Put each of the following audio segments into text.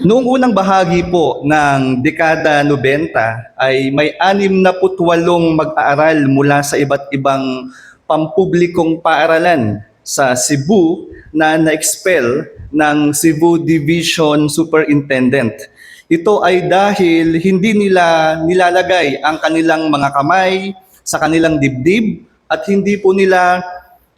Noong unang bahagi po ng dekada 90 ay may 68 mag-aaral mula sa iba't ibang pampublikong paaralan sa Cebu na na-expel ng Cebu Division Superintendent. Ito ay dahil hindi nila nilalagay ang kanilang mga kamay sa kanilang dibdib at hindi po nila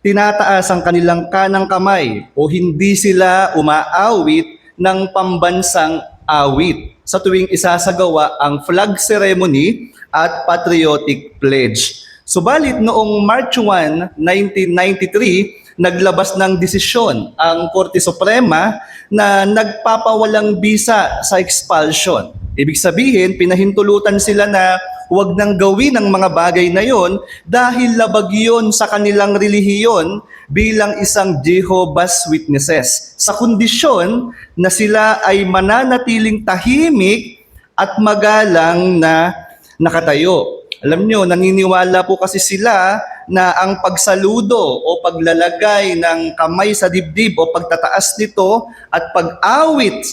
tinataas ang kanilang kanang kamay o hindi sila umaawit ng pambansang awit sa tuwing isasagawa ang flag ceremony at patriotic pledge. Subalit noong March 1, 1993, naglabas ng desisyon ang Korte Suprema na nagpapawalang bisa sa expulsion. Ibig sabihin, pinahintulutan sila na huwag nang gawin ang mga bagay na yon dahil labag yon sa kanilang relihiyon bilang isang Jehovah's Witnesses sa kondisyon na sila ay mananatiling tahimik at magalang na nakatayo. Alam nyo, naniniwala po kasi sila na ang pagsaludo o paglalagay ng kamay sa dibdib o pagtataas nito at pag-awit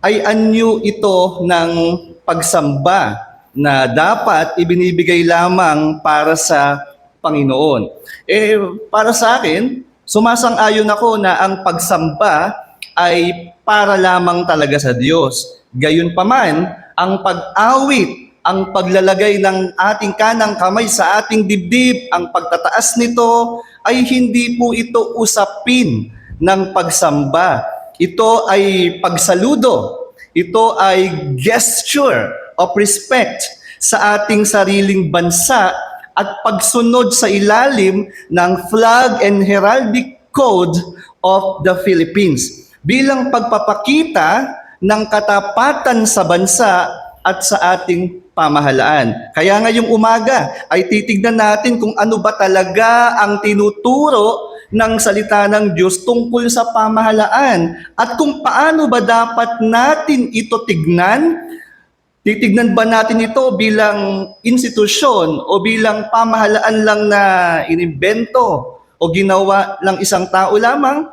ay anyo ito ng pagsamba na dapat ibinibigay lamang para sa Panginoon. Para sa akin, sumasang-ayon ako na ang pagsamba ay para lamang talaga sa Diyos. Gayunpaman, ang pag-awit, ang paglalagay ng ating kanang kamay sa ating dibdib, ang pagtataas nito, ay hindi po ito usapin ng pagsamba. Ito ay pagsaludo. Ito ay gesture of respect sa ating sariling bansa at pagsunod sa ilalim ng Flag and Heraldic Code of the Philippines bilang pagpapakita ng katapatan sa bansa at sa ating pamahalaan. Kaya ngayong umaga ay titignan natin kung ano ba talaga ang tinuturo ng salita ng Diyos tungkol sa pamahalaan at kung paano ba dapat natin ito tignan. Titignan ba natin ito bilang institusyon o bilang pamahalaan lang na inimbento o ginawa ng isang tao lamang?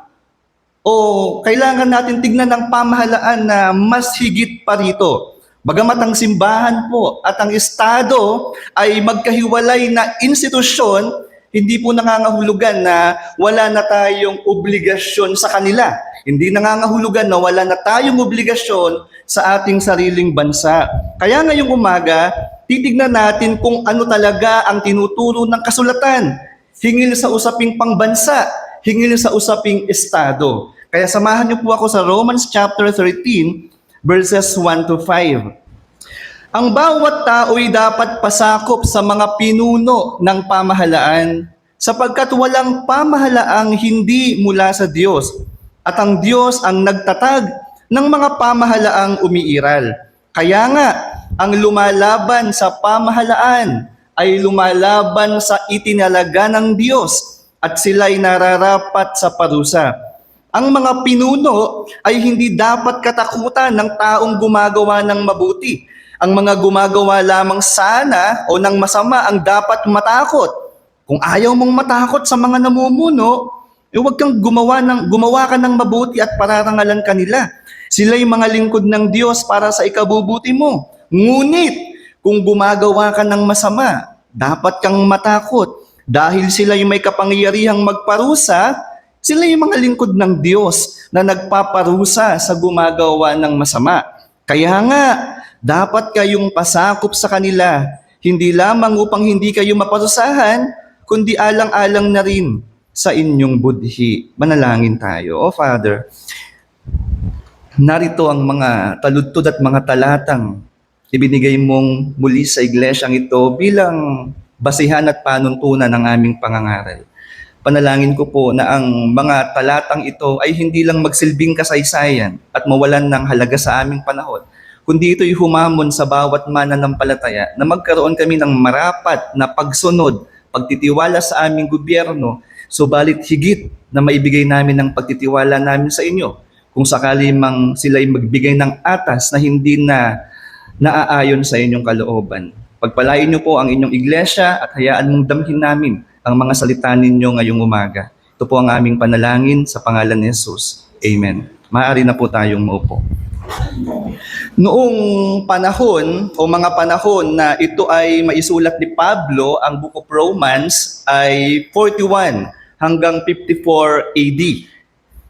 O kailangan natin tignan ng pamahalaan na mas higit pa rito? Bagamat ang simbahan po at ang Estado ay magkahiwalay na institusyon, hindi po nangangahulugan na wala na tayong obligasyon sa kanila. Hindi nangangahulugan na wala na tayong obligasyon sa ating sariling bansa. Kaya ngayong umaga, titignan natin kung ano talaga ang tinuturo ng kasulatan hingil sa usaping pangbansa, hingil sa usaping Estado. Kaya samahan niyo po ako sa Romans chapter 13, verses 1 to 5. Ang bawat tao'y dapat pasakop sa mga pinuno ng pamahalaan sapagkat walang pamahalaang hindi mula sa Diyos at ang Diyos ang nagtatag ng mga pamahalaang umiiral. Kaya nga, ang lumalaban sa pamahalaan ay lumalaban sa itinalaga ng Diyos at sila'y nararapat sa parusa. Ang mga pinuno ay hindi dapat katakutan ng taong gumagawa ng mabuti. Ang mga gumagawa lamang sana o ng masama ang dapat matakot. Kung ayaw mong matakot sa mga namumuno, huwag kang gumawa ka ng mabuti at pararangalan kanila. Sila'y mga lingkod ng Diyos para sa ikabubuti mo. Ngunit, kung gumagawa ka ng masama, dapat kang matakot. Dahil sila'y may kapangyarihang magparusa, sila yung mga lingkod ng Diyos na nagpaparusa sa gumagawa ng masama. Kaya nga, dapat kayong pasakop sa kanila, hindi lamang upang hindi kayo maparusahan, kundi alang-alang na rin sa inyong budhi. Manalangin tayo. O Father, narito ang mga taludtod at mga talatang ibinigay mong muli sa iglesyang ito bilang basihan at panuntunan ng aming pangangaral. Panalangin ko po na ang mga talatang ito ay hindi lang magsilbing kasaysayan at mawalan ng halaga sa aming panahon, kundi ito'y humamon sa bawat mananampalataya na magkaroon kami ng marapat na pagsunod, pagtitiwala sa aming gobyerno, subalit higit na maibigay namin ang pagtitiwala namin sa inyo kung sakali mang sila'y magbigay ng atas na hindi na naaayon sa inyong kalooban. Pagpalain niyo po ang inyong iglesia at hayaan mong damhin namin ang mga salita ninyo ngayong umaga. Ito po ang aming panalangin sa pangalan ni Jesus. Amen. Maaari na po tayong maupo. Noong panahon o mga panahon na ito ay maisulat ni Pablo, ang Book of Romans ay 41 hanggang 54 AD.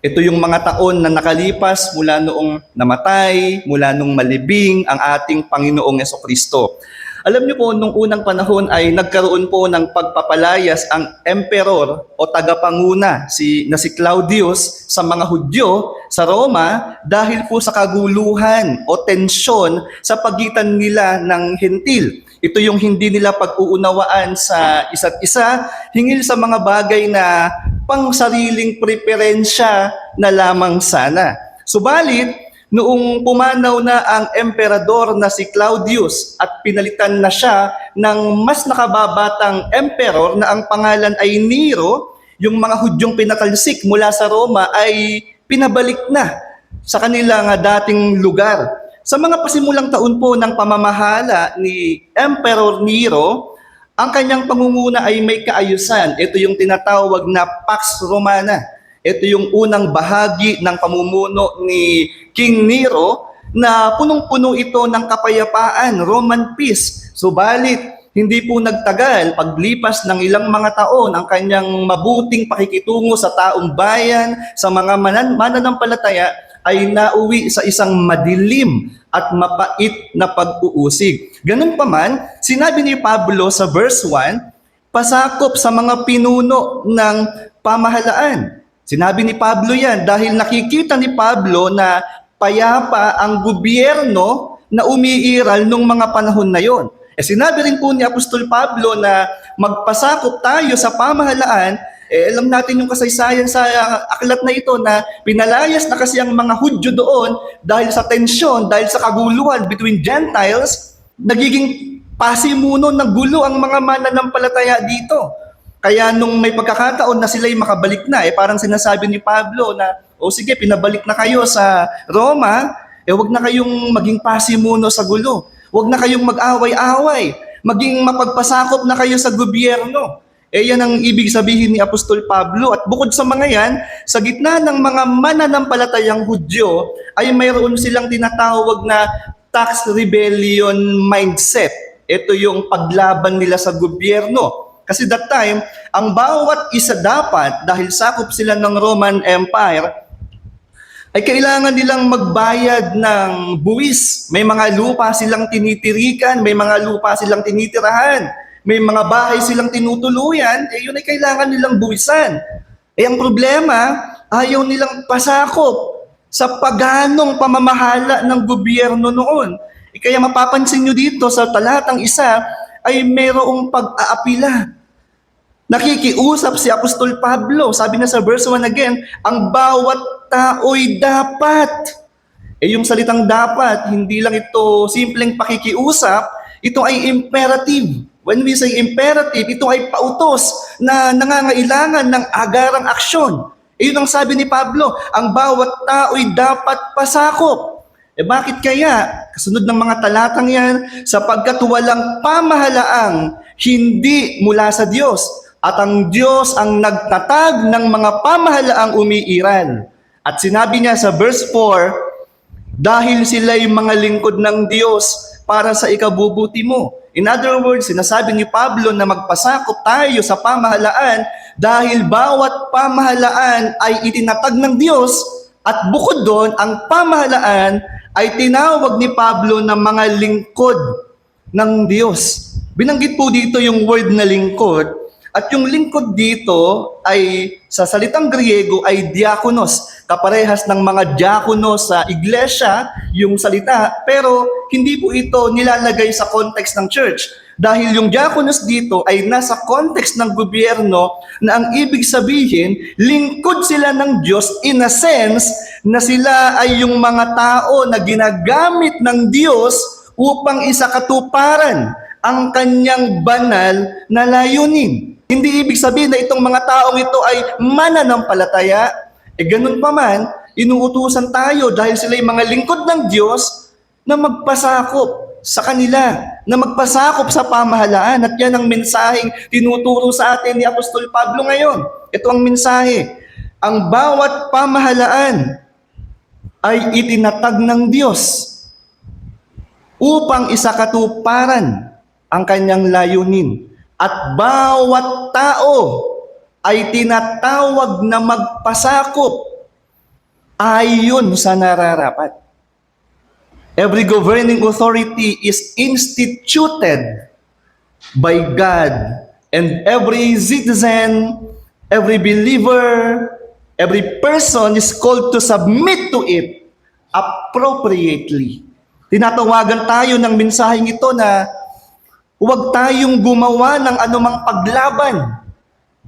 Ito yung mga taon na nakalipas mula noong namatay, mula noong malibing ang ating Panginoong Jesucristo. Alam niyo po, nung unang panahon ay nagkaroon po ng pagpapalayas ang emperor o tagapanguna na si Claudius sa mga Hudyo sa Roma dahil po sa kaguluhan o tensyon sa pagitan nila ng Hentil. Ito yung hindi nila pag-uunawaan sa isa't isa, hingil sa mga bagay na pang sariling preferensya na lamang sana. Subalit, noong pumanaw na ang emperador na si Claudius at pinalitan na siya ng mas nakababatang emperor na ang pangalan ay Nero, yung mga Hudyong pinatalsik mula sa Roma ay pinabalik na sa kanilang dating lugar. Sa mga pasimulang taon po ng pamamahala ni Emperor Nero, ang kanyang pangunguna ay may kaayusan. Ito yung tinatawag na Pax Romana. Ito yung unang bahagi ng pamumuno ni King Nero na punong-puno ito ng kapayapaan, Roman peace. Subalit, hindi po nagtagal, paglipas ng ilang mga taon, ang kanyang mabuting pakikitungo sa taong bayan, sa mga mananampalataya, ay nauwi sa isang madilim at mapait na pag-uusig. Ganun pa man, sinabi ni Pablo sa verse 1, pasakop sa mga pinuno ng pamahalaan. Sinabi ni Pablo yan dahil nakikita ni Pablo na payapa ang gobyerno na umiiral nung mga panahon na yon. Sinabi rin po ni Apostol Pablo na magpasakop tayo sa pamahalaan. Alam natin yung kasaysayan sa aklat na ito na pinalayas na kasi ang mga Hudyo doon dahil sa tensyon, dahil sa kaguluhan between Gentiles, nagiging pasimuno ng gulo ang mga mananampalataya dito. Kaya nung may pagkakataon na sila'y makabalik na, parang sinasabi ni Pablo na, sige, pinabalik na kayo sa Roma, wag na kayong maging pasimuno sa gulo. Wag na kayong mag-away-away. Maging mapagpasakop na kayo sa gobyerno. Yan ang ibig sabihin ni Apostol Pablo. At bukod sa mga yan, sa gitna ng mga mananampalatayang Hudyo, ay mayroon silang tinatawag na tax rebellion mindset. Ito yung paglaban nila sa gobyerno. Kasi that time, ang bawat isa dapat, dahil sakop sila ng Roman Empire, ay kailangan nilang magbayad ng buwis. May mga lupa silang tinitirikan, may mga lupa silang tinitirahan, may mga bahay silang tinutuluyan, yun ay kailangan nilang buwisan. Ang problema, ayaw nilang pasakop sa paganong pamamahala ng gobyerno noon. Kaya mapapansin nyo dito sa talatang isa, ay mayroong pag-aapila. Nakikiusap si Apostol Pablo. Sabi na sa verse 1 again, ang bawat tao'y dapat. Yung salitang dapat, hindi lang ito simpleng pakikiusap, ito ay imperative. When we say imperative, ito ay pautos na nangangailangan ng agarang aksyon. Yun ang sabi ni Pablo, ang bawat tao'y dapat pasakop. Bakit kaya? Kasunod ng mga talatang yan, sapagkat walang pamahalaang hindi mula sa Diyos. At ang Diyos ang nagtatag ng mga pamahalaang umiiral. At sinabi niya sa verse 4, dahil sila'y mga lingkod ng Diyos para sa ikabubuti mo. In other words, sinasabi ni Pablo na magpasakop tayo sa pamahalaan dahil bawat pamahalaan ay itinatag ng Diyos at bukod doon, ang pamahalaan ay tinawag ni Pablo na mga lingkod ng Diyos. Binanggit po dito yung word na lingkod. At yung lingkod dito ay sa salitang Griego ay diakonos. Kaparehas ng mga diakonos sa iglesia, yung salita, pero hindi po ito nilalagay sa context ng church. Dahil yung diakonos dito ay nasa context ng gobyerno na ang ibig sabihin, lingkod sila ng Diyos in a sense na sila ay yung mga tao na ginagamit ng Diyos upang isakatuparan ang kanyang banal na layunin. Hindi ibig sabihin na itong mga taong ito ay mananampalataya. Ganun pa man, inuutusan tayo dahil sila ay mga lingkod ng Diyos na magpasakop sa kanila, na magpasakop sa pamahalaan. At yan ang mensaheng tinuturo sa atin ni Apostol Pablo ngayon. Ito ang mensahe. Ang bawat pamahalaan ay itinatag ng Diyos upang isakatuparan ang kanyang layunin. At bawat tao ay tinatawag na magpasakop ayon sa nararapat. Every governing authority is instituted by God, and every citizen, every believer, every person is called to submit to it appropriately. Tinatawagan tayo ng mensaheng ito na huwag tayong gumawa ng anumang paglaban.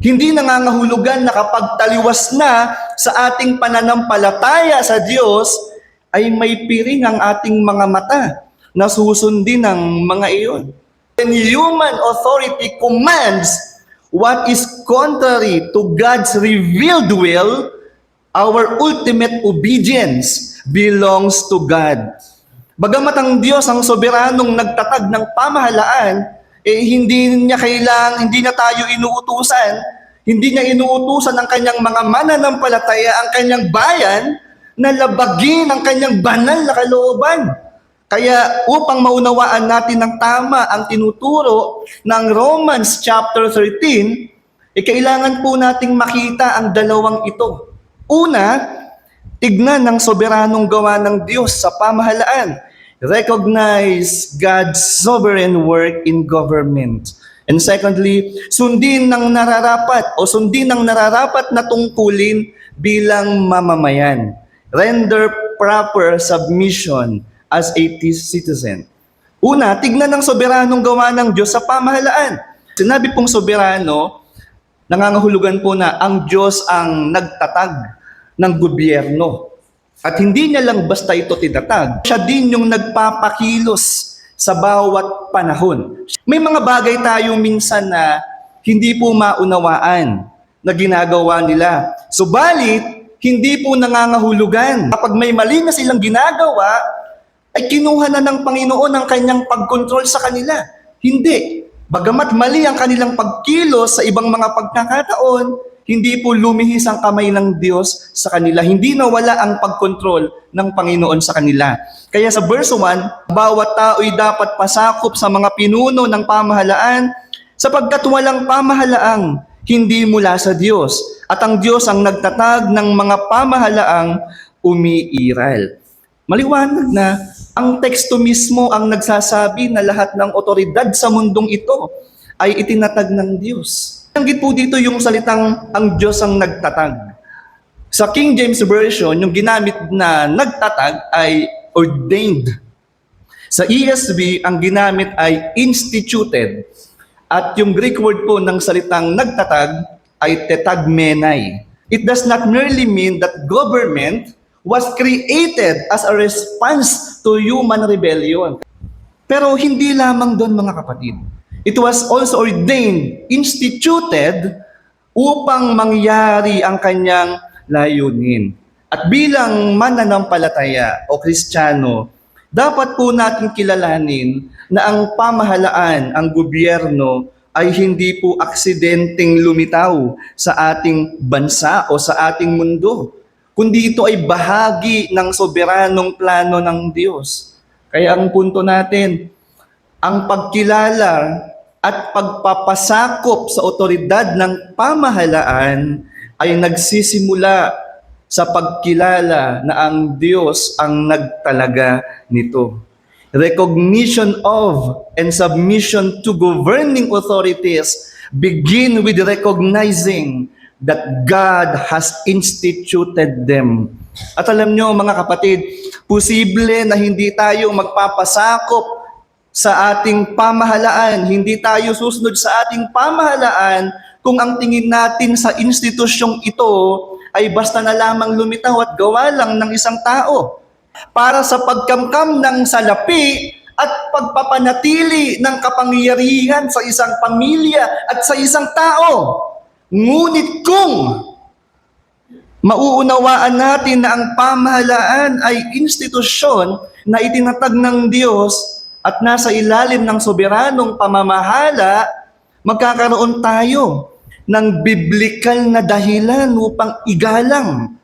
Hindi nangangahulugan na kapag taliwas na sa ating pananampalataya sa Diyos, ay may piring ang ating mga mata na susundin ng mga iyon. When human authority commands what is contrary to God's revealed will, our ultimate obedience belongs to God. Bagamat ang Diyos ang soberanong nagtatag ng pamahalaan, hindi na tayo inuutusan, hindi niya inuutusan ang kanyang mga mananampalataya, ang kanyang bayan, na labagin ang kanyang banal na kalooban. Kaya upang maunawaan natin ng tama ang tinuturo ng Romans chapter 13, kailangan po nating makita ang dalawang ito. Una, tignan ng soberanong gawa ng Diyos sa pamahalaan. Recognize God's sovereign work in government. And secondly, sundin ng nararapat na tungkulin bilang mamamayan. Render proper submission as a citizen. Una, tignan ng soberanong gawa ng Diyos sa pamahalaan. Sinabi pong soberano, nangangahulugan po na ang Diyos ang nagtatag ng gobyerno. At hindi niya lang basta ito tinatag, siya din yung nagpapakilos sa bawat panahon. May mga bagay tayo minsan na hindi po maunawaan na ginagawa nila. Subalit, hindi po nangangahulugan. Kapag may mali na silang ginagawa, ay kinuha na ng Panginoon ang kanyang pagkontrol sa kanila. Hindi. Bagamat mali ang kanilang pagkilos sa ibang mga pagkakataon, hindi po lumihis ang kamay ng Diyos sa kanila. Hindi nawala ang pagkontrol ng Panginoon sa kanila. Kaya sa verse 1, bawat tao'y dapat pasakop sa mga pinuno ng pamahalaan sapagkat walang pamahalaang hindi mula sa Diyos. At ang Diyos ang nagtatag ng mga pamahalaang umiiral. Maliwanag na ang teksto mismo ang nagsasabi na lahat ng otoridad sa mundong ito ay itinatag ng Diyos. Nanggit po dito yung salitang ang Diyos ang nagtatag. Sa King James Version, yung ginamit na nagtatag ay ordained. Sa ESV, ang ginamit ay instituted. At yung Greek word po ng salitang nagtatag ay tetagmenai. It does not merely mean that government was created as a response to human rebellion. Pero hindi lamang doon, mga kapatid. It was also ordained, instituted, upang mangyari ang kanyang layunin. At bilang mananampalataya o Kristiyano, dapat po natin kilalanin na ang pamahalaan, ang gobyerno, ay hindi po aksidenteng lumitaw sa ating bansa o sa ating mundo, kundi ito ay bahagi ng soberanong plano ng Diyos. Kaya ang punto natin, ang pagkilala at pagpapasakop sa otoridad ng pamahalaan ay nagsisimula sa pagkilala na ang Diyos ang nagtalaga nito. Recognition of and submission to governing authorities begin with recognizing that God has instituted them. At alam nyo, mga kapatid, posible na hindi tayo magpapasakop sa ating pamahalaan, hindi tayo susunod sa ating pamahalaan kung ang tingin natin sa institusyong ito ay basta na lamang lumitaw at gawa lang ng isang tao para sa pagkamkam ng salapi at pagpapanatili ng kapangyarihan sa isang pamilya at sa isang tao. Ngunit kung mauunawaan natin na ang pamahalaan ay institusyon na itinatag ng Diyos at nasa ilalim ng soberanong pamamahala, magkakaroon tayo ng biblikal na dahilan upang igalang,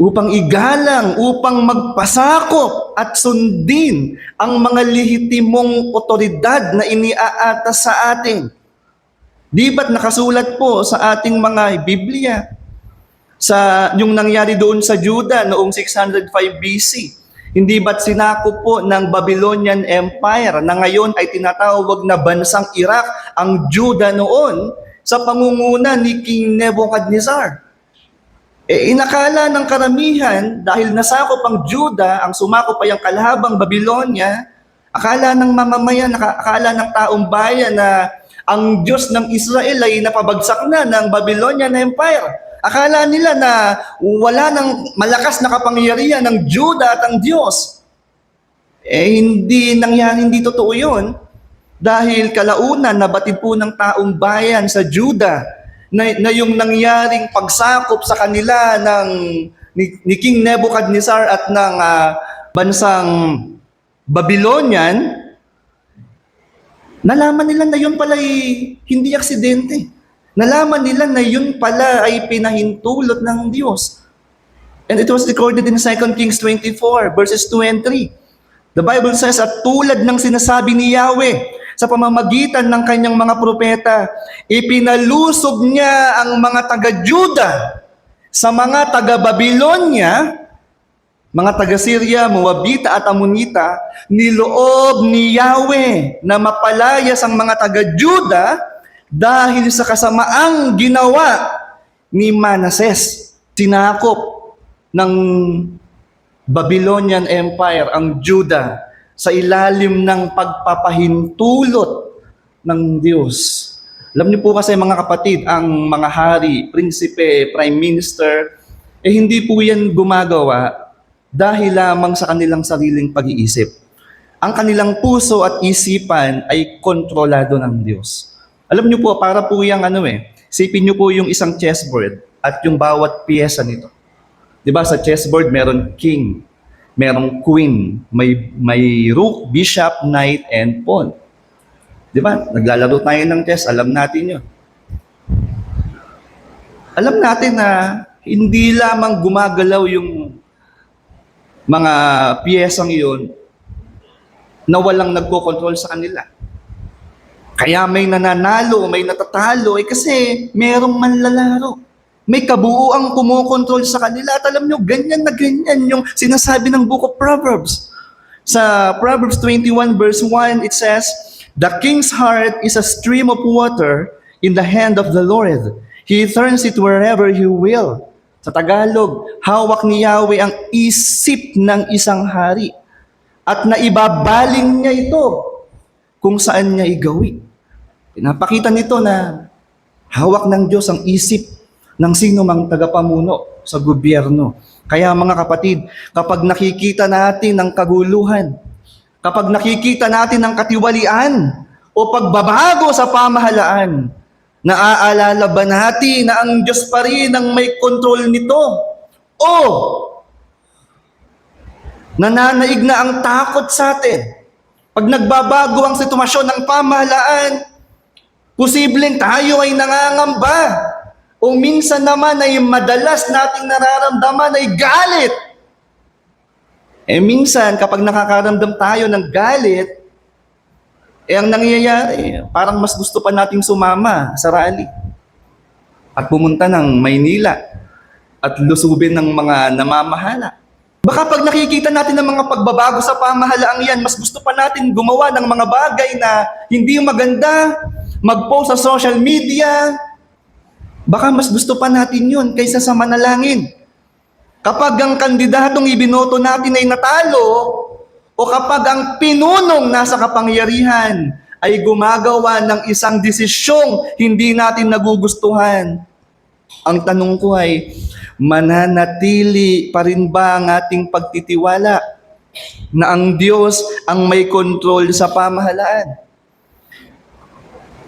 upang igalang, upang magpasakop at sundin ang mga lehitimong otoridad na iniaatas sa atin. Di ba't nakasulat po sa ating mga Biblia sa yung nangyari doon sa Juda noong 605 BC? Hindi ba't sinakop po ng Babylonian Empire na ngayon ay tinatawag na bansang Iraq ang Juda noon sa pangunguna ni King Nebuchadnezzar? Inakala ng karamihan, dahil nasakop ang Juda, ang sumakop ay ang kalahabang Babylonia, akala ng mamamayan, akala ng taong bayan na ang Diyos ng Israel ay napabagsak na ng Babylonian Empire. Akala nila na wala ng malakas na kapangyarihan ng Juda at ang Diyos. Hindi nangyari, hindi totoo yun. Dahil kalaunan, nabatid po ng taong bayan sa Juda na yung nangyaring pagsakop sa kanila ni King Nebuchadnezzar at ng bansang Babylonian, nalaman nila na yun pala ay hindi aksidente. Nalaman nila na yun pala ay pinahintulot ng Diyos. And it was recorded in 2 Kings 24, verses 2 and 3. The Bible says, at tulad ng sinasabi ni Yahweh, sa pamamagitan ng kanyang mga propeta, ipinalusog niya ang mga taga-Juda sa mga taga-Babylonia, mga taga-Syria, Moabita at Amonita, niloob ni Yahweh na mapalayas ang mga taga-Juda dahil sa kasamaang ginawa ni Manases. Sinakop ng Babylonian Empire ang Juda sa ilalim ng pagpapahintulot ng Diyos. Alam niyo po kasi mga kapatid, ang mga hari, prinsipe, prime minister, hindi po yan gumagawa dahil lamang sa kanilang sariling pag-iisip. Ang kanilang puso at isipan ay kontrolado ng Diyos. Alam niyo po, para po yung isipin niyo po yung isang chessboard at yung bawat piyesa nito. Diba sa chessboard meron king, merong queen, may rook, bishop, knight, and pawn. Di ba? Naglalaro tayo ng chess, alam natin yun. Alam natin na hindi lamang gumagalaw yung mga piyesang yun na walang nagko-control sa kanila. Kaya may nananalo, may natatalo, kasi merong manlalaro. May kabuuang kumokontrol sa kanila. At alam nyo, ganyan na ganyan yung sinasabi ng Book of Proverbs. Sa Proverbs 21 verse 1, it says, the king's heart is a stream of water in the hand of the Lord. He turns it wherever he will. Sa Tagalog, hawak ni Yahweh ang isip ng isang hari. At naibabaling niya ito kung saan niya igawi. Pinapakita nito na hawak ng Diyos ang isip ng sino mang tagapamuno sa gobyerno. Kaya mga kapatid, kapag nakikita natin ang kaguluhan, kapag nakikita natin ang katiwalian o pagbabago sa pamahalaan, naaalala ba natin na ang Diyos pa rin ang may kontrol nito? O nananaig na ang takot sa atin? Pag nagbabago ang sitwasyon ng pamahalaan, posibleng tayo ay nangangamba. O minsan naman ay madalas nating nararamdaman ay galit. Minsan kapag nakakaramdam tayo ng galit, ang nangyayari, parang mas gusto pa nating sumama sa rally at pumunta ng Maynila at lusubin ng mga namamahala. Baka pag nakikita natin ng mga pagbabago sa pamahalaang yan, mas gusto pa natin gumawa ng mga bagay na hindi maganda, mag-post sa social media. Baka mas gusto pa natin yun kaysa sa manalangin. Kapag ang kandidatong ibinoto natin ay natalo, o kapag ang pinunong nasa kapangyarihan ay gumagawa ng isang desisyong hindi natin nagugustuhan, ang tanong ko ay, mananatili pa rin ba ang ating pagtitiwala na ang Diyos ang may kontrol sa pamahalaan?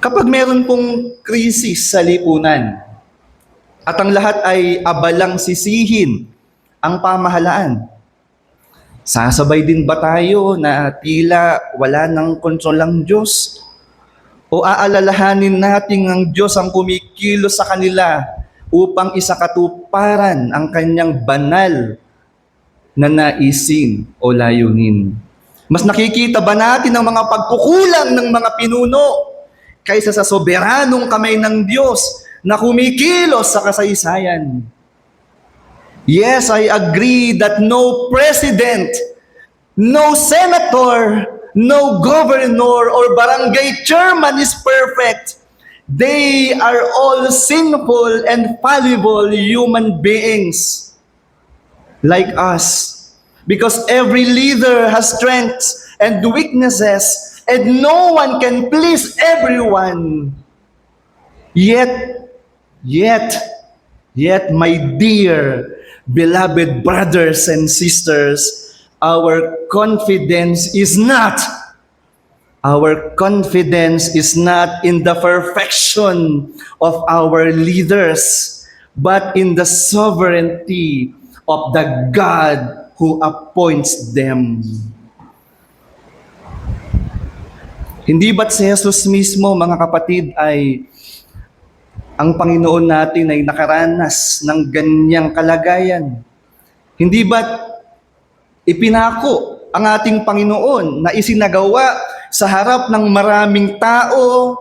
Kapag meron pong krisis sa lipunan at ang lahat ay abalang sisihin ang pamahalaan, sasabay din ba tayo na tila wala ng kontrol ang Diyos? O aalalahanin natin ang Diyos ang kumikilos sa kanila upang katuparan ang kanyang banal na naisin o layunin. Mas nakikita ba natin ang mga pagkukulang ng mga pinuno kaysa sa soberanong kamay ng Diyos na kumikilos sa kasaysayan? Yes, I agree that no president, no senator, no governor or barangay chairman is perfect. They are all sinful and fallible human beings like us. Because every leader has strengths and weaknesses, and no one can please everyone. Yet, my dear, beloved brothers and sisters, our confidence is not in the perfection of our leaders, but in the sovereignty of the God who appoints them. Hindi ba't si Jesus mismo, mga kapatid, ay ang Panginoon natin ay nakaranas ng ganyang kalagayan? Hindi ba't ipinako ang ating Panginoon na isinagawa sa harap ng maraming tao,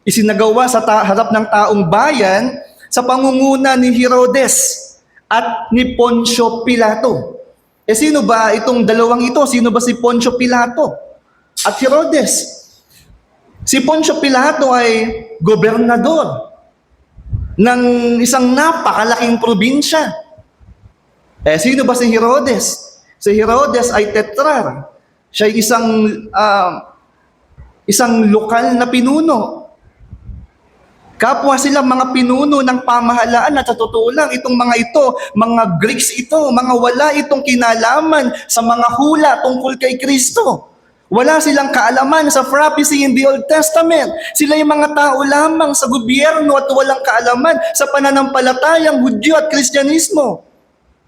isinagawa sa harap ng taong bayan sa pangunguna ni Herodes at ni Poncio Pilato? Sino ba itong dalawang ito? Sino ba si Poncio Pilato at Herodes? Si Poncio Pilato ay gobernador ng isang napakalaking probinsya. Sino ba si Herodes? Si Herodes ay tetrarch. Siya ay isang lokal na pinuno. Kapwa silang mga pinuno ng pamahalaan at sa totoo lang, itong mga ito, mga Greeks ito, mga wala itong kinalaman sa mga hula tungkol kay Kristo. Wala silang kaalaman sa prophecy in the Old Testament. Sila yung mga tao lamang sa gobyerno at walang kaalaman sa pananampalatayang Hudyo at Kristyanismo.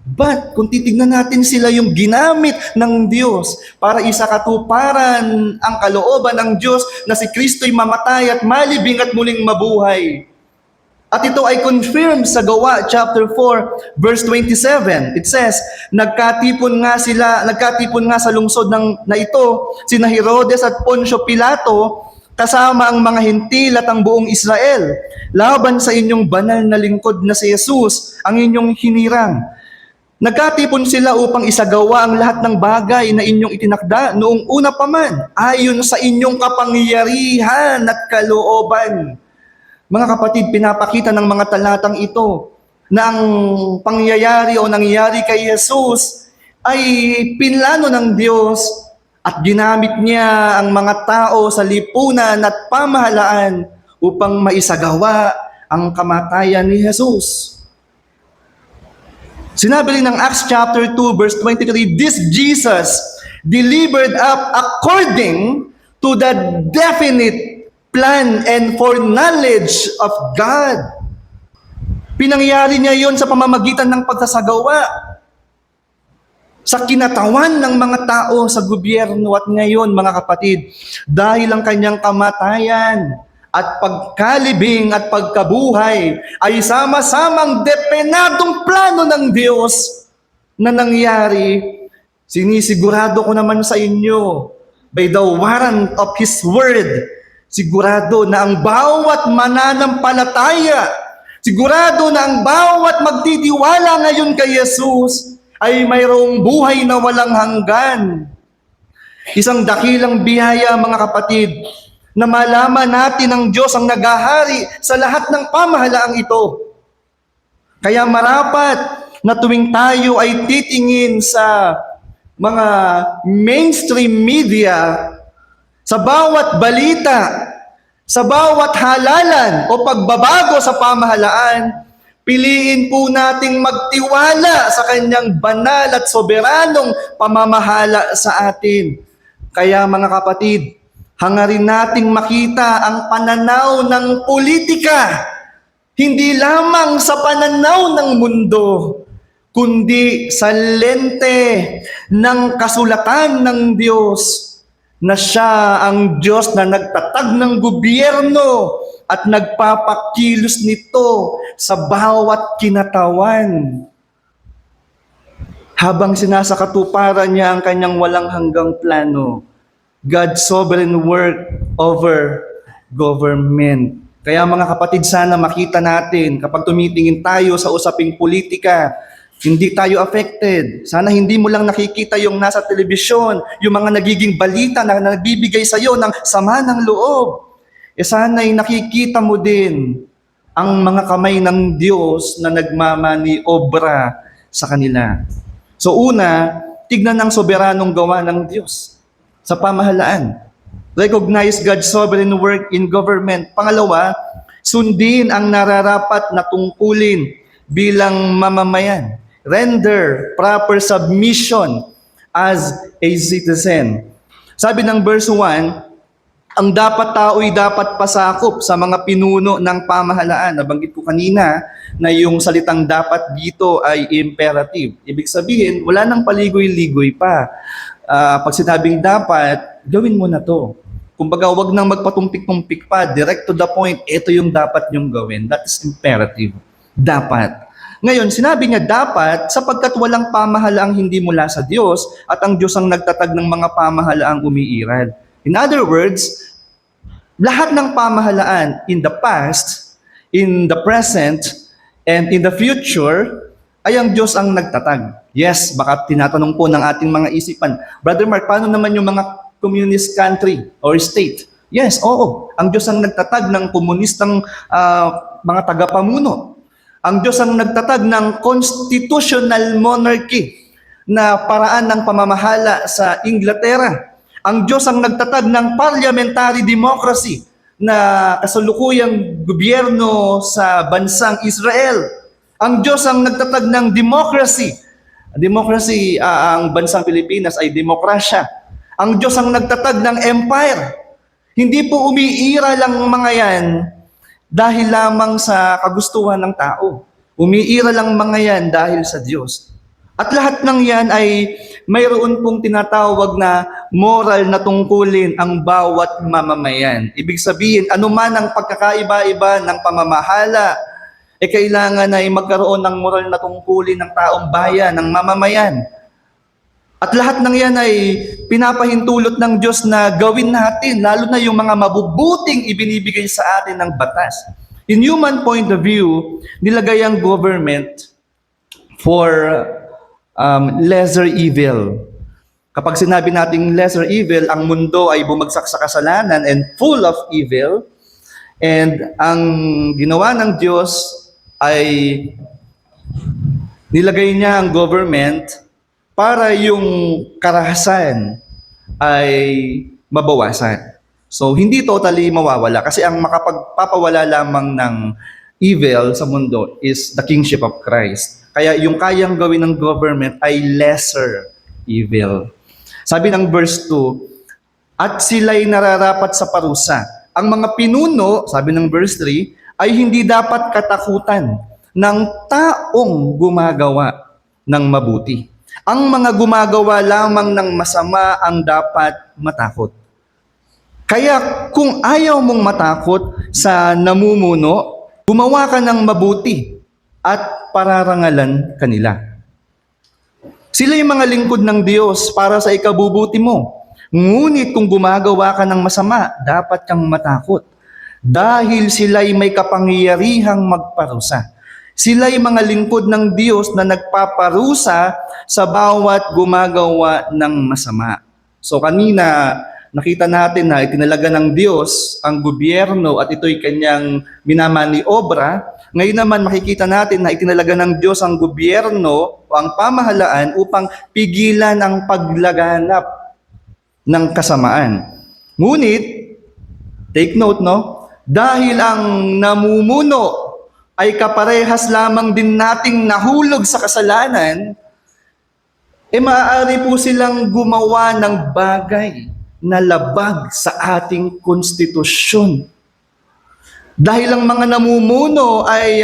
But kung titignan natin, sila yung ginamit ng Diyos para isakatuparan ang kalooban ng Diyos na si Kristo'y mamatay at malibing at muling mabuhay. At ito ay confirmed sa Gawa chapter 4 verse 27. It says, nagkatipon nga sa lungsod na ito sina Herodes at Poncio Pilato kasama ang mga Hentil at ang buong Israel laban sa inyong banal na lingkod na si Jesus, ang inyong hinirang. Nagkatipon sila upang isagawa ang lahat ng bagay na inyong itinakda noong una pa man, ayon sa inyong kapangyarihan at kalooban. Mga kapatid, pinapakita ng mga talatang ito na ang pangyayari o nangyari kay Jesus ay pinlano ng Diyos at ginamit niya ang mga tao sa lipunan at pamahalaan upang maisagawa ang kamatayan ni Jesus. Sinabi rin ng Acts chapter 2 verse 23, this Jesus delivered up according to the definite plan and foreknowledge of God. Pinangyari niya yon sa pamamagitan ng pagsasagawa sa kinatawan ng mga tao sa gobyerno. At ngayon, mga kapatid, dahil ang kanyang kamatayan at pagkalibing at pagkabuhay ay sama-samang depenadong plano ng Diyos na nangyari, sinisigurado ko naman sa inyo, by the warrant of His Word, sigurado na ang bawat mananampalataya, sigurado na ang bawat magtitiwala ngayon kay Jesus ay mayroong buhay na walang hanggan. Isang dakilang biyaya, mga kapatid, na malaman natin ang Diyos ang naghahari sa lahat ng pamahalaang ito. Kaya marapat na tuwing tayo ay titingin sa mga mainstream media, sa bawat balita, sa bawat halalan o pagbabago sa pamahalaan, piliin po nating magtiwala sa kanyang banal at soberanong pamamahala sa atin. Kaya mga kapatid, hangarin nating makita ang pananaw ng politika, hindi lamang sa pananaw ng mundo, kundi sa lente ng kasulatan ng Diyos, na siya ang Diyos na nagtatag ng gobyerno at nagpapakilos nito sa bawat kinatawan. Habang sinasakatuparan niya ang kanyang walang hanggang plano, God's sovereign work over government. Kaya mga kapatid, sana makita natin kapag tumitingin tayo sa usaping politika, hindi tayo affected. Sana hindi mo lang nakikita yung nasa telebisyon, yung mga nagiging balita na nagbibigay sa iyo ng sama ng loob. Sana'y nakikita mo din ang mga kamay ng Diyos na nagmamaniobra sa kanila. So una, tignan ang soberanong gawa ng Diyos sa pamahalaan. Recognize God's sovereign work in government. Pangalawa, sundin ang nararapat na tungkulin bilang mamamayan. Render proper submission as a citizen. Sabi ng verse 1, ang dapat tao'y dapat pasakop sa mga pinuno ng pamahalaan. Nabanggit ko kanina na yung salitang dapat dito ay imperative. Ibig sabihin, wala nang paligoy-ligoy pa. Pag sinabing dapat, gawin mo na to. Kumbaga, wag nang magpatumpik-tumpik pa. Direct to the point, ito yung dapat nyong gawin. That is imperative. Dapat. Ngayon, sinabi niya dapat sapagkat walang pamahalaang hindi mula sa Diyos at ang Diyos ang nagtatag ng mga pamahalaang umiiral. In other words, lahat ng pamahalaan in the past, in the present, and in the future, ay ang Diyos ang nagtatag. Yes, baka tinatanong po ng ating mga isipan, Brother Mark, paano naman yung mga communist country or state? Yes, oo. Ang Diyos ang nagtatag ng komunistang mga tagapamuno. Ang Diyos ang nagtatag ng constitutional monarchy na paraan ng pamamahala sa Inglaterra. Ang Diyos ang nagtatag ng parliamentary democracy na kasalukuyang gobyerno sa bansang Israel. Ang Diyos ang nagtatag ng democracy. Democracy, ang bansang Pilipinas ay demokrasya. Ang Diyos ang nagtatag ng empire. Hindi po umiira lang mga yan dahil lamang sa kagustuhan ng tao. Umiira lang mga yan dahil sa Diyos. At lahat ng yan ay mayroon pong tinatawag na moral na tungkulin ang bawat mamamayan. Ibig sabihin, anuman ang pagkakaiba-iba ng pamamahala, kailangan ay magkaroon ng moral na tungkulin ng taong bayan, ng mamamayan. At lahat ng yan ay pinapahintulot ng Diyos na gawin natin, lalo na yung mga mabubuting ibinibigay sa atin ng batas. In human point of view, nilagay ang government for lesser evil. Kapag sinabi nating lesser evil, ang mundo ay bumagsak sa kasalanan and full of evil. And ang ginawa ng Diyos ay nilagay niya ang government para yung karahasan ay mabawasan. So, hindi totally mawawala kasi ang makapagpapawala lamang ng evil sa mundo is the kingship of Christ. Kaya yung kayang gawin ng government ay lesser evil. Sabi ng verse 2, at sila'y nararapat sa parusa. Ang mga pinuno, sabi ng verse 3, ay hindi dapat katakutan ng taong gumagawa ng mabuti. Ang mga gumagawa lamang ng masama ang dapat matakot. Kaya kung ayaw mong matakot sa namumuno, gumawa ka ng mabuti at pararangalan kanila. Sila yung mga lingkod ng Diyos para sa ikabubuti mo. Ngunit kung gumagawa ka ng masama, dapat kang matakot. Dahil sila'y may kapangyarihang magparusa. Sila'y mga lingkod ng Diyos na nagpaparusa sa bawat gumagawa ng masama. So kanina, nakita natin na itinalaga ng Diyos ang gobyerno at ito'y kanyang minamaniobra. Ngayon naman makikita natin na itinalaga ng Diyos ang gobyerno o ang pamahalaan upang pigilan ang paglaganap ng kasamaan. Ngunit, take note, no? Dahil ang namumuno ay kaparehas lamang din nating nahulog sa kasalanan, maaari po silang gumawa ng bagay na labag sa ating konstitusyon. Dahil ang mga namumuno ay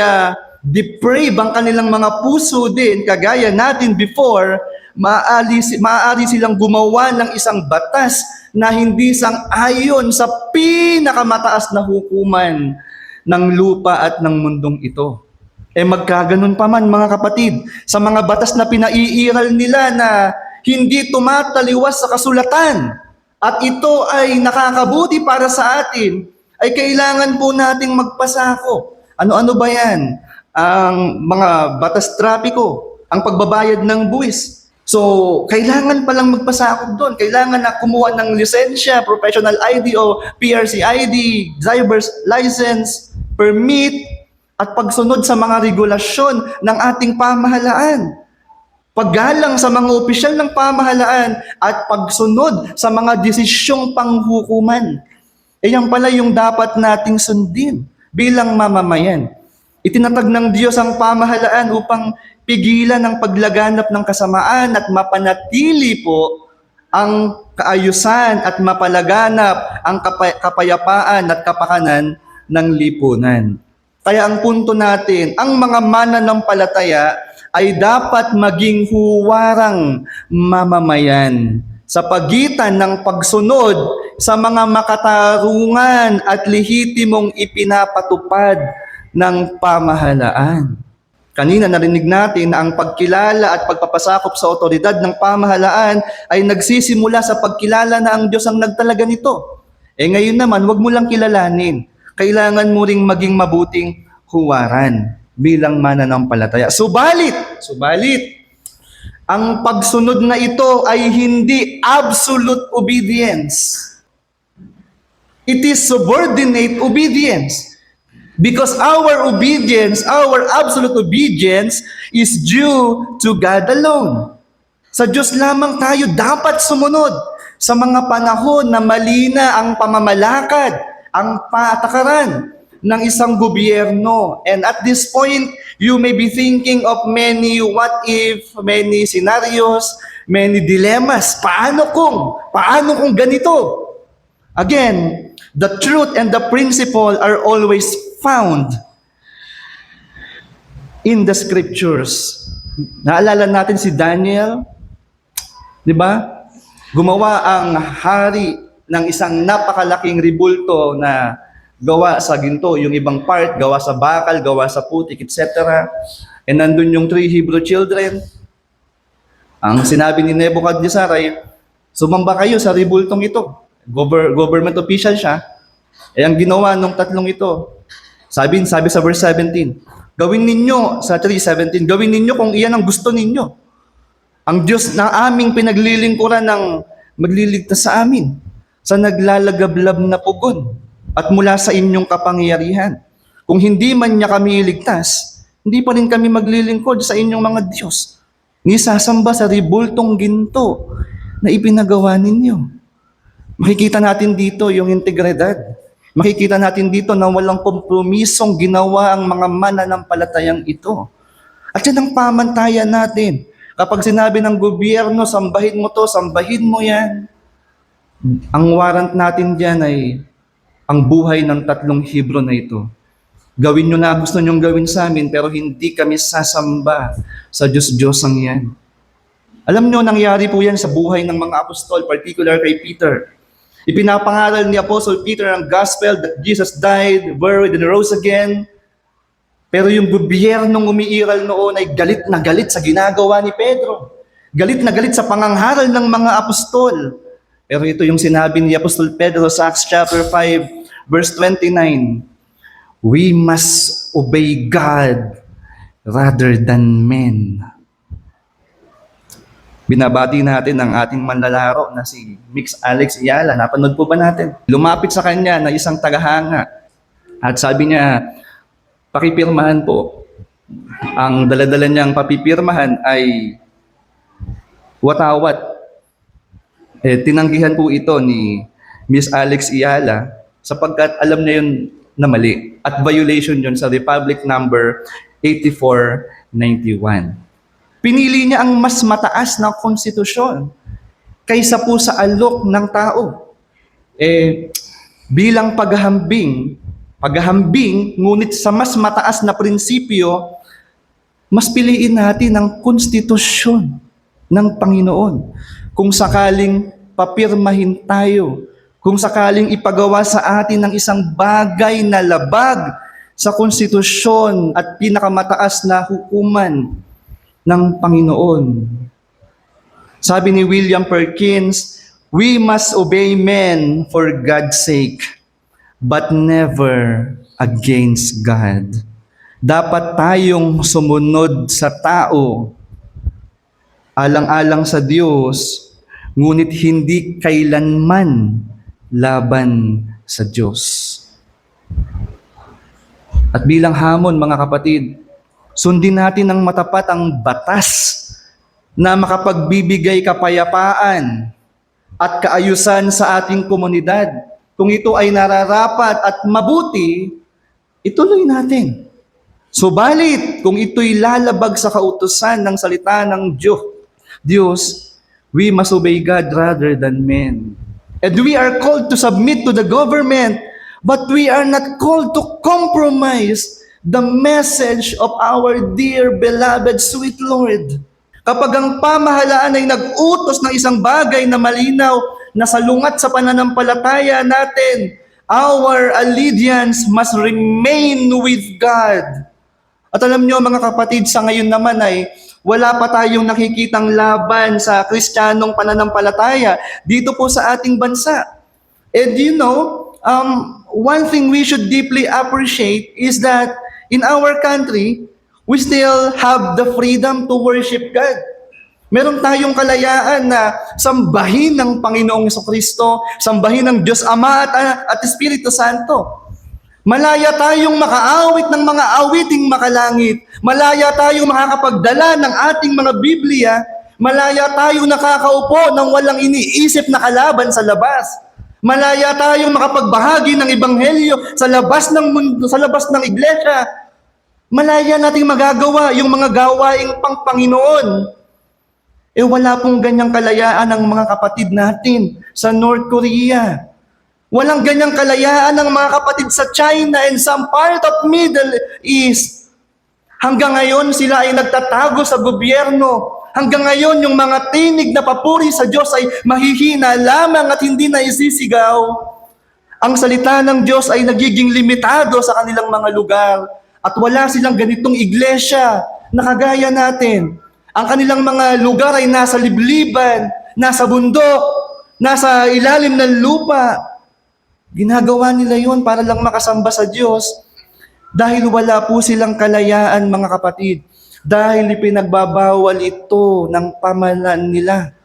deprave ang kanilang mga puso din, kagaya natin before, maaari silang gumawa ng isang batas na hindi sang-ayon sa pinakamataas na hukuman ng lupa at ng mundong ito. Magkaganon pa man mga kapatid, sa mga batas na pinaiiral nila na hindi tumataliwas sa kasulatan at ito ay nakakabuti para sa atin, ay kailangan po nating magpasako. Ano-ano ba yan? Ang mga batas trapiko, ang pagbabayad ng buwis. So, kailangan palang magpasakop doon. Kailangan na kumuha ng lisensya, professional ID o PRC ID, driver's license, permit, at pagsunod sa mga regulasyon ng ating pamahalaan. Paggalang sa mga opisyal ng pamahalaan at pagsunod sa mga desisyong panghukuman. Yan pala yung dapat nating sundin bilang mamamayan. Itinatag ng Diyos ang pamahalaan upang pigilan ang paglaganap ng kasamaan at mapanatili po ang kaayusan at mapalaganap ang kapayapaan at kapakanan ng lipunan. Kaya ang punto natin, ang mga mananampalataya ay dapat maging huwarang mamamayan sa pagitan ng pagsunod sa mga makatarungan at lehitimong ipinapatupad ng pamahalaan. Kanina narinig natin na ang pagkilala at pagpapasakop sa otoridad ng pamahalaan ay nagsisimula sa pagkilala na ang Diyos ang nagtalaga nito. Ngayon naman, wag mo lang kilalanin. Kailangan mo ring maging mabuting huwaran bilang mananampalataya. Subalit, ang pagsunod na ito ay hindi absolute obedience. It is subordinate obedience. Because our obedience, our absolute obedience is due to God alone. Sa Diyos lamang tayo dapat sumunod sa mga panahon na mali na ang pamamalakad, ang patakaran ng isang gobyerno. And at this point, you may be thinking of many what if, many scenarios, many dilemmas. Paano kung ganito? Again, the truth and the principle are always found in the scriptures. Naalala natin si Daniel, di ba? Gumawa ang hari ng isang napakalaking ribulto na gawa sa ginto, yung ibang part, gawa sa bakal, gawa sa putik, etc. And nandun yung 3 Hebrew children. Ang sinabi ni Nebuchadnezzar ay, sumamba kayo sa ribultong ito. Government official siya. Ang ginawa ng tatlong ito, sabi sa verse 17, gawin ninyo, sa 3:17, gawin ninyo kung iyan ang gusto ninyo. Ang Diyos na aming pinaglilingkuran ng magliligtas sa amin sa naglalagablab na pugon at mula sa inyong kapangyarihan. Kung hindi man niya kami iligtas, hindi pa rin kami maglilingkod sa inyong mga Diyos. Ni sasamba sa ribultong ginto na ipinagawa ninyo. Makikita natin dito yung integridad. Makikita natin dito na walang kompromisong ginawa ang mga mananampalatayang ito. At yan ang pamantayan natin. Kapag sinabi ng gobyerno, sambahin mo to, sambahin mo yan. Ang warrant natin dyan ay ang buhay ng 3 Hebrew na ito. Gawin nyo na gusto nyong gawin sa amin, pero hindi kami sasamba sa Diyos-Diyosang yan. Alam nyo, nangyari po yan sa buhay ng mga apostol, particular kay Peter. Ipinapangaral ni Apostle Peter ang gospel that Jesus died, buried, and rose again. Pero yung gobyernong umiiral noon ay galit na galit sa ginagawa ni Pedro. Galit na galit sa pangangharal ng mga apostol. Pero ito yung sinabi ni Apostol Pedro sa Acts chapter 5, verse 29. We must obey God rather than men. Binabati natin ang ating manlalaro na si Mix Alex Iyala. Napanood po ba natin? Lumapit sa kanya na isang tagahanga. At sabi niya, pakipirmahan po. Ang daladala niyang papipirmahan ay watawat. Tinanggihan po ito ni Miss Alex Iyala sapagkat alam niya yun na mali. At violation yun sa Republic Number 8491. Pinili niya ang mas mataas na konstitusyon kaysa po sa alok ng tao. Bilang paghahambing, ngunit sa mas mataas na prinsipyo, mas piliin natin ang konstitusyon ng Panginoon. Kung sakaling papirmahin tayo, kung sakaling ipagawa sa atin ng isang bagay na labag sa konstitusyon at pinakamataas na hukuman ng Panginoon. Sabi ni William Perkins, we must obey men for God's sake, but never against God. Dapat tayong sumunod sa tao, alang-alang sa Diyos, ngunit hindi kailanman laban sa Diyos. At bilang hamon, mga kapatid, sundin natin ng matapat ang batas na makapagbibigay kapayapaan at kaayusan sa ating komunidad. Kung ito ay nararapat at mabuti, ituloy natin. Subalit, kung ito'y lalabag sa kautusan ng salita ng Diyos, we must obey God rather than men. And we are called to submit to the government, but we are not called to compromise the message of our dear, beloved, sweet Lord. Kapag ang pamahalaan ay nag-utos ng isang bagay na malinaw na salungat sa pananampalataya natin, our allegiance must remain with God. At alam nyo mga kapatid, sa ngayon naman ay wala pa tayong nakikitang laban sa Kristiyanong pananampalataya dito po sa ating bansa. And you know, one thing we should deeply appreciate is that in our country, we still have the freedom to worship God. Meron tayong kalayaan na sambahin ng Panginoong Jesucristo, sambahin ng Diyos Ama at Espiritu Santo. Malaya tayong makaawit ng mga awiting makalangit. Malaya tayong makakapagdala ng ating mga Biblia. Malaya tayong nakakaupo ng walang iniisip na kalaban sa labas. Malaya tayong makapagbahagi ng ebanghelyo sa labas ng mundo, sa labas ng iglesia. Malaya nating magagawa yung mga gawaing pang Panginoon. Wala pong ganyang kalayaan ng mga kapatid natin sa North Korea. Walang ganyang kalayaan ng mga kapatid sa China and some part of Middle East. Hanggang ngayon sila ay nagtatago sa gobyerno. Hanggang ngayon yung mga tinig na papuri sa Diyos ay mahihina lamang at hindi na isisigaw. Ang salita ng Diyos ay nagiging limitado sa kanilang mga lugar. At wala silang ganitong iglesia na kagaya natin. Ang kanilang mga lugar ay nasa libliban, nasa bundok, nasa ilalim ng lupa. Ginagawa nila yon para lang makasamba sa Diyos dahil wala po silang kalayaan, mga kapatid. Dahil ipinagbabawal ito ng pamahalaan nila.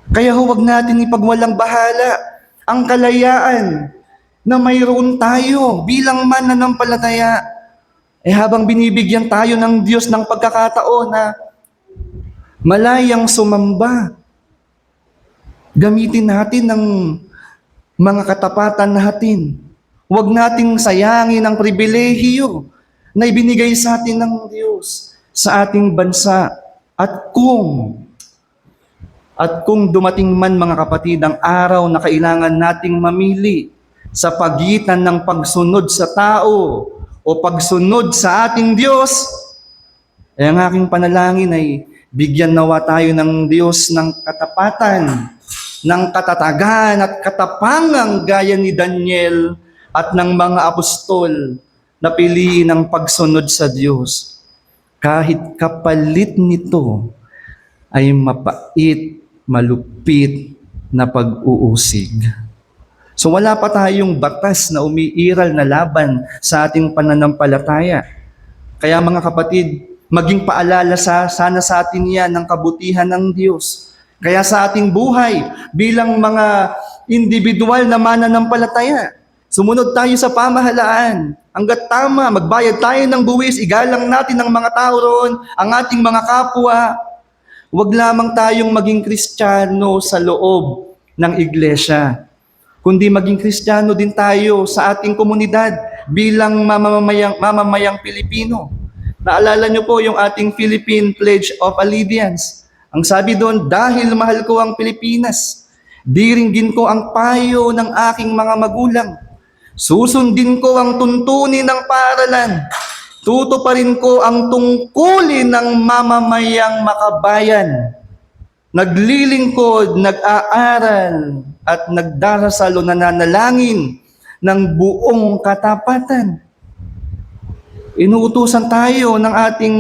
Kaya huwag natin ipagwalang bahala ang kalayaan na mayroon tayo bilang mananampalataya. Habang binibigyan tayo ng Diyos ng pagkakataon na malayang sumamba, gamitin natin ng mga katapatan natin. Huwag nating sayangin ang pribilehiyo na ibinigay sa atin ng Diyos sa ating bansa. At kung dumating man, mga kapatid, ang araw na kailangan nating mamili sa pagitan ng pagsunod sa tao o pagsunod sa ating Diyos, ang aking panalangin ay bigyan nawa tayo ng Diyos ng katapatan, ng katatagan at katapangang gaya ni Daniel at ng mga apostol na piliin ang pagsunod sa Diyos. Kahit kapalit nito ay mapait, malupit na pag-uusig. So wala pa tayong batas na umiiral na laban sa ating pananampalataya. Kaya mga kapatid, maging paalala sana sa atin yan ng kabutihan ng Diyos. Kaya sa ating buhay, bilang mga individual na mananampalataya, sumunod tayo sa pamahalaan. Hanggat tama, magbayad tayo ng buwis, igalang natin ang mga tao roon, ang ating mga kapwa. Huwag lamang tayong maging Kristiyano sa loob ng iglesia, kundi maging Kristiyano din tayo sa ating komunidad bilang mamamayang Pilipino. Naalala niyo po yung ating Philippine Pledge of Allegiance. Ang sabi doon, dahil mahal ko ang Pilipinas, diringgin ko ang payo ng aking mga magulang. Susundin ko ang tuntunin ng paaralan. Tutuparin ko ang tungkulin ng mamamayang makabayan. Naglilingkod, nag-aaral, at nagdarasal o nananalangin ng buong katapatan. Inuutusan tayo ng ating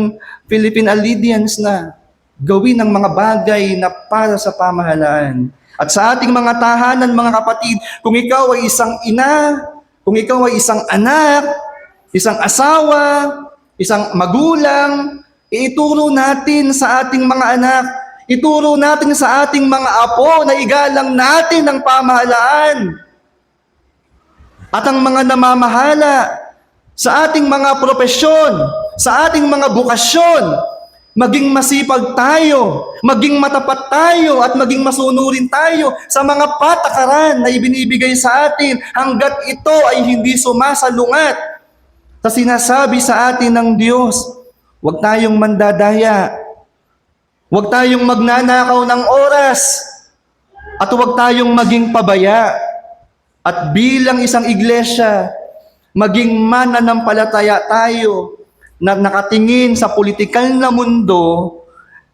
Philippine Alliance na gawin ang mga bagay na para sa pamahalaan. At sa ating mga tahanan, mga kapatid, kung ikaw ay isang ina, kung ikaw ay isang anak, isang asawa, isang magulang, ituro natin sa ating mga anak, ituro natin sa ating mga apo na igalang natin ang pamahalaan. At ang mga namamahala sa ating mga propesyon, sa ating mga bukasyon, maging masipag tayo, maging matapat tayo, at maging masunurin tayo sa mga patakaran na ibinibigay sa atin hanggat ito ay hindi sumasalungat sa sinasabi sa atin ng Diyos. Huwag tayong mandadaya, huwag tayong magnanakaw ng oras, at huwag tayong maging pabaya. At bilang isang iglesia, maging mananampalataya tayo na nakatingin sa politikal na mundo,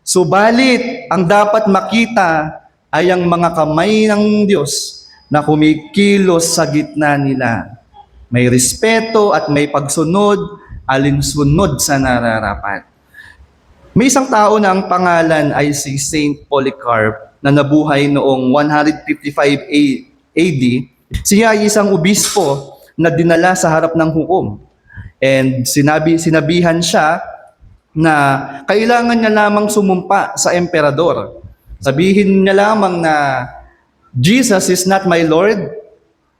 subalit ang dapat makita ay ang mga kamay ng Diyos na kumikilos sa gitna nila. May respeto at may pagsunod, alinsunod sa nararapat. May isang tao na ang pangalan ay si Saint Polycarp na nabuhay noong 155 AD. Siya ay isang obispo na dinala sa harap ng hukom. And sinabihan siya na kailangan niya lamang sumumpa sa emperador. Sabihin niya lamang na Jesus is not my Lord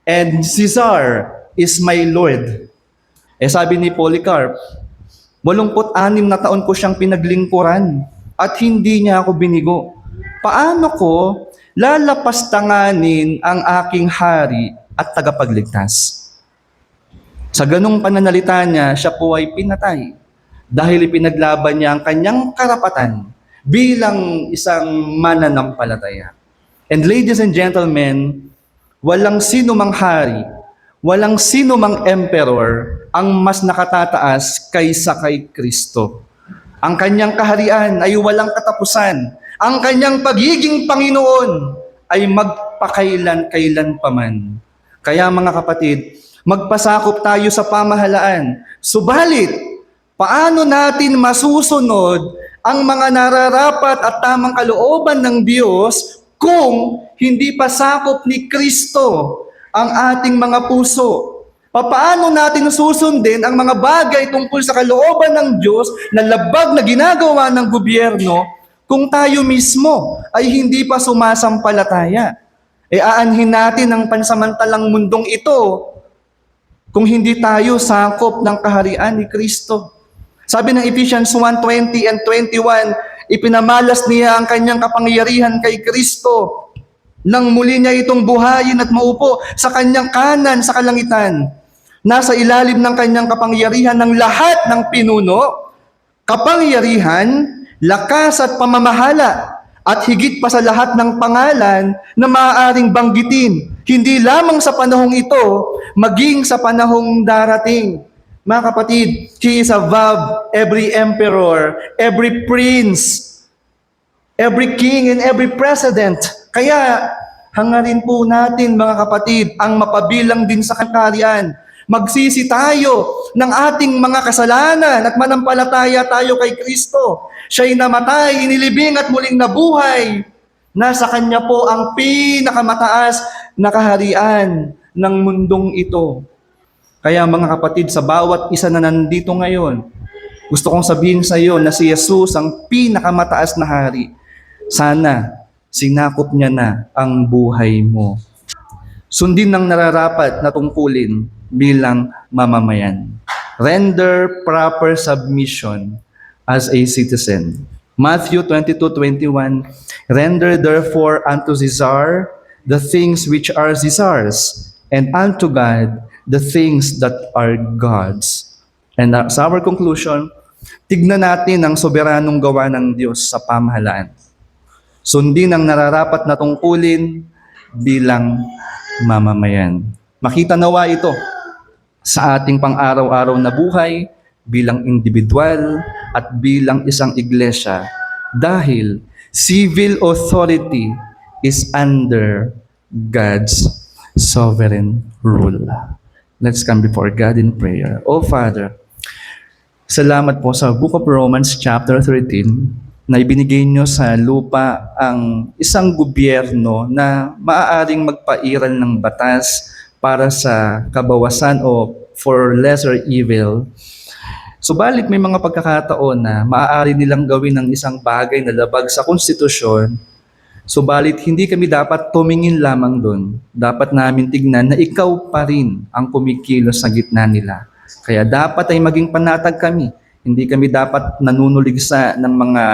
and Caesar is my Lord. Sabi ni Polycarp, 86 na taon ko siyang pinaglingkuran at hindi niya ako binigo. Paano ko lalapastanganin ang aking hari at tagapagligtas? Sa ganung pananalita niya, siya po ay pinatay dahil ipinaglaban niya ang kanyang karapatan bilang isang mananampalataya. And ladies and gentlemen, walang sino mang hari, walang sino mang emperor ang mas nakatataas kaysa kay Kristo. Ang kanyang kaharian ay walang katapusan. Ang kanyang pagiging Panginoon ay magpakailan-kailan paman. Kaya mga kapatid, magpasakop tayo sa pamahalaan. Subalit, paano natin masusunod ang mga nararapat at tamang kalooban ng Diyos kung hindi pa sakop ni Kristo ang ating mga puso? Paano natin susundin ang mga bagay tungkol sa kalooban ng Diyos na labag na ginagawa ng gobyerno kung tayo mismo ay hindi pa sumasampalataya? Aanhin natin ang pansamantalang mundong ito kung hindi tayo sakop ng kaharian ni Kristo. Sabi ng Ephesians 1:20 and 21, ipinamalas niya ang kanyang kapangyarihan kay Kristo nang muli niya itong buhayin at maupo sa kanyang kanan sa kalangitan. Nasa ilalim ng kanyang kapangyarihan ng lahat ng pinuno, kapangyarihan, lakas at pamamahala, at higit pa sa lahat ng pangalan na maaaring banggitin, hindi lamang sa panahong ito, maging sa panahong darating. Mga kapatid, He is above every emperor, every prince, every king, and every president. Kaya, hangarin po natin mga kapatid, ang mapabilang din sa kaharian. Magsisi tayo ng ating mga kasalanan at manampalataya tayo kay Kristo. Siya'y namatay, inilibing at muling nabuhay. Nasa Kanya po ang pinakamataas na kaharian ng mundong ito. Kaya mga kapatid, sa bawat isa na nandito ngayon, gusto kong sabihin sa iyo na si Jesus ang pinakamataas na hari. Sana sinakop niya na ang buhay mo. Sundin ng nararapat na tungkulin bilang mamamayan. Render proper submission as a citizen. Matthew 22:21, render therefore unto Caesar the things which are Caesar's, and unto God the things that are God's. And sa our conclusion, tignan natin ang soberanong gawa ng Diyos sa pamahalaan. Sundin ang nararapat na tungkulin bilang mamamayan. Makita nawa ito sa ating pang-araw-araw na buhay bilang individual at bilang isang iglesia dahil civil authority is under God's sovereign rule. Let's come before God in prayer. Oh Father, Salamat po sa Book of Romans chapter 13 na ibinigay nyo sa lupa ang isang gobyerno na maaaring magpairal ng batas para sa kabawasan o for lesser evil. Subalit may mga pagkakataon na maaari nilang gawin ng isang bagay na labag sa konstitusyon. Subalit hindi kami dapat tumingin lamang doon. Dapat namin tignan na ikaw pa rin ang kumikilos sa gitna nila. Kaya dapat ay maging panatag kami. Hindi kami dapat nanunuligsa ng mga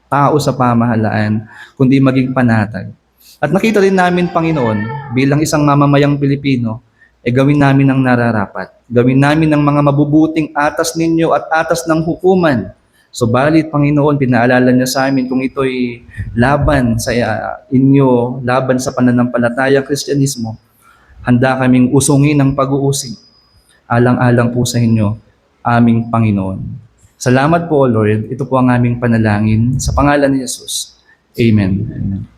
tao sa pamahalaan, kundi maging panatag. At nakita rin namin, Panginoon, bilang isang mamamayang Pilipino, gawin namin ang nararapat. Gawin namin ang mga mabubuting atas ninyo at atas ng hukuman. Subalit, Panginoon, pinaalala niyo sa amin kung ito'y laban sa inyo, laban sa pananampalatayang Kristyanismo, handa kaming usungin ang pag-uusig. Alang-alang po sa inyo, aming Panginoon. Salamat po, Lord. Ito po ang aming panalangin. Sa pangalan ni Jesus. Amen. Amen.